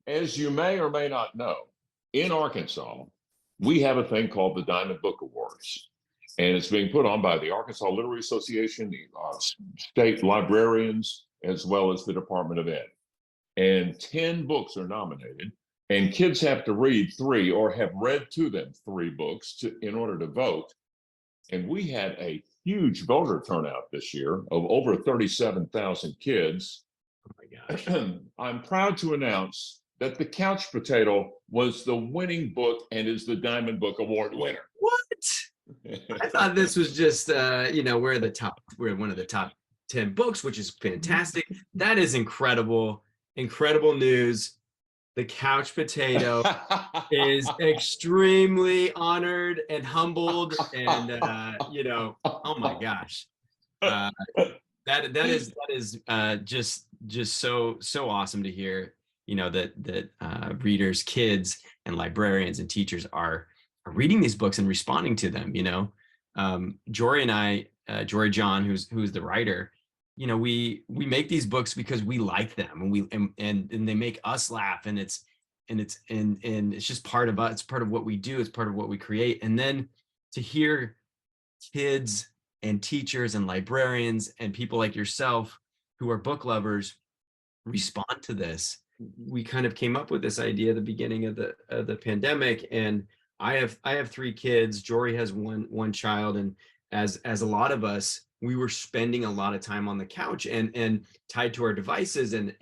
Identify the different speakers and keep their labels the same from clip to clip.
Speaker 1: As you may or may not know, in Arkansas, we have a thing called the Diamond Book Awards. And it's being put on by the Arkansas Literary Association, the state librarians, as well as the Department of Ed. And 10 books are nominated. And kids have to read 3 or have read to them 3 books in order to vote. And we had a huge voter turnout this year of over 37,000 kids.
Speaker 2: Oh my gosh.
Speaker 1: I'm proud to announce that The Couch Potato was the winning book and is the Diamond Book Award winner.
Speaker 2: What? I thought this was just, we're one of the top 10 books, which is fantastic. That is incredible, incredible news. The Couch Potato is extremely honored and humbled, and oh my gosh, that is just so awesome to hear. That readers, kids, and librarians and teachers are reading these books and responding to them. Jory and I, Jory John, who's the writer, we make these books because we like them, and they make us laugh, and it's just part of us. It's part of what we do. It's part of what we create. And then to hear kids and teachers and librarians and people like yourself who are book lovers respond to this. We kind of came up with this idea at the beginning of the pandemic, and I have 3 kids. Jory has one child, and as a lot of us, we were spending a lot of time on the couch and tied to our devices, and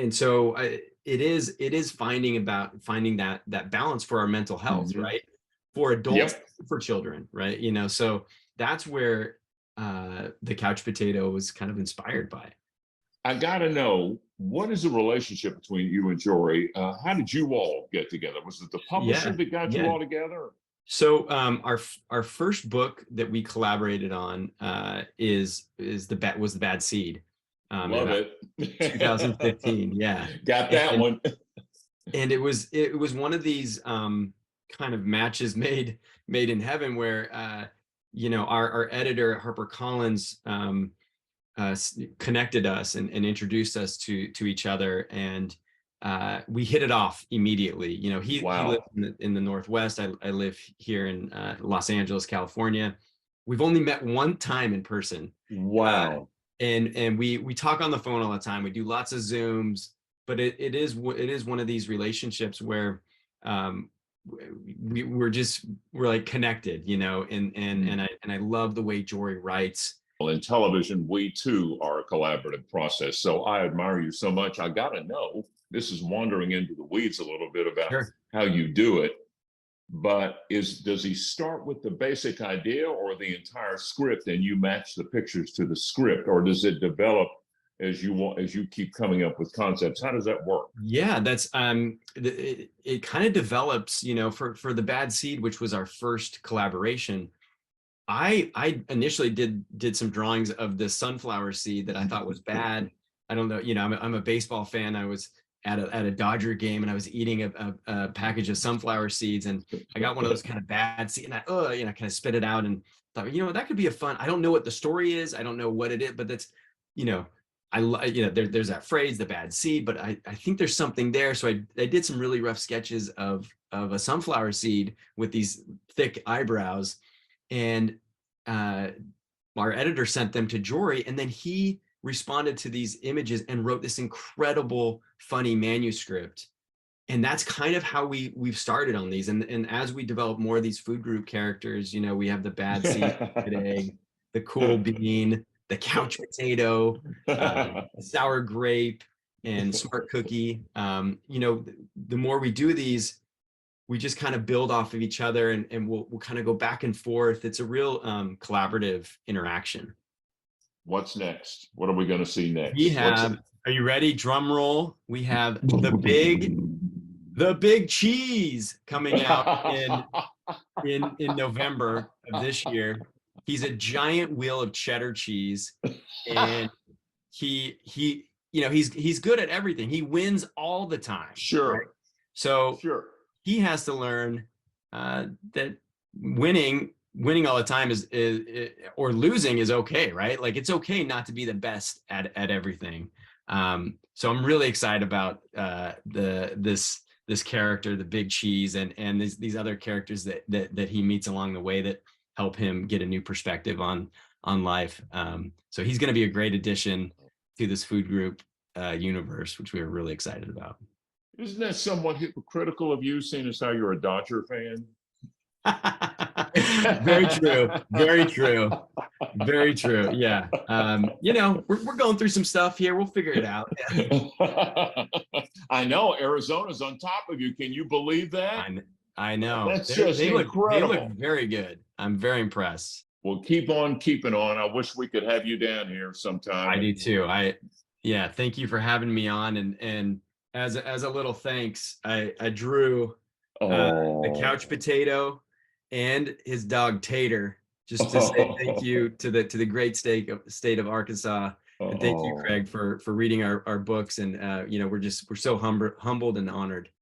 Speaker 2: so it is finding that balance for our mental health, mm-hmm. right? For adults, yep. For children, right? So that's where the Couch Potato was kind of inspired by.
Speaker 1: I gotta know, what is the relationship between you and Jory? How did you all get together? Was it the publisher that got you all together?
Speaker 2: So our first book that we collaborated on was The Bad Seed.
Speaker 1: Love it.
Speaker 2: 2015. Yeah.
Speaker 1: Got that one.
Speaker 2: And it was one of these kind of matches made in heaven, where our editor at HarperCollins connected us and introduced us to each other, and we hit it off immediately. He lives in the Northwest. I live here in Los Angeles, California. We've only met one time in person.
Speaker 1: Wow.
Speaker 2: And we talk on the phone all the time. We do lots of Zooms, but it is one of these relationships where we're like connected, and I love the way Jory writes.
Speaker 1: In television, we too are a collaborative process. So I admire you so much. I got to know, this is wandering into the weeds a little bit about how you do it, but does he start with the basic idea or the entire script and you match the pictures to the script, or does it develop as you keep coming up with concepts? How does that work?
Speaker 2: Yeah, that's it kind of develops, for The Bad Seed, which was our first collaboration. I initially did some drawings of the sunflower seed that I thought was bad. I don't know, I'm a baseball fan. I was at a Dodger game and I was eating a package of sunflower seeds, and I got one of those kind of bad seeds, and I kind of spit it out and thought, that could be a fun. I don't know what the story is. I don't know what it is, but that's, there's that phrase, the bad seed, but I think there's something there. So I did some really rough sketches of a sunflower seed with these thick eyebrows. And our editor sent them to Jory, and then he responded to these images and wrote this incredible, funny manuscript. And that's kind of how we've started on these. And as we develop more of these food group characters, we have the bad seed, egg, the cool bean, the couch potato, sour grape, and smart cookie. The more we do these, we just kind of build off of each other, and we'll kind of go back and forth. It's a real collaborative interaction.
Speaker 1: What's next? What are we going to see next?
Speaker 2: We have, are you ready? Drum roll. We have the big cheese coming out in November of this year. He's a giant wheel of cheddar cheese, and he's good at everything. He wins all the time.
Speaker 1: Sure.
Speaker 2: Right? So he has to learn that winning all the time is or losing is okay, right? Like, it's okay not to be the best at everything. So I'm really excited about this character, the Big Cheese, and these other characters that he meets along the way that help him get a new perspective on life. So he's going to be a great addition to this food group universe, which we are really excited about.
Speaker 1: Isn't that somewhat hypocritical of you, seeing as how you're a Dodger fan?
Speaker 2: Very true. Very true. Very true. Yeah. You know, we're going through some stuff here. We'll figure it out.
Speaker 1: I know Arizona's on top of you. Can you believe that?
Speaker 2: I know.
Speaker 1: That's just incredible.
Speaker 2: They look very good. I'm very impressed.
Speaker 1: Well, keep on keeping on. I wish we could have you down here sometime.
Speaker 2: I do too. Yeah, thank you for having me on. And as a little thanks, I drew the couch potato and his dog Tater, just to say thank you to the great state of Arkansas. And thank you, Craig, for reading our books. And you know, we're so humbled and honored.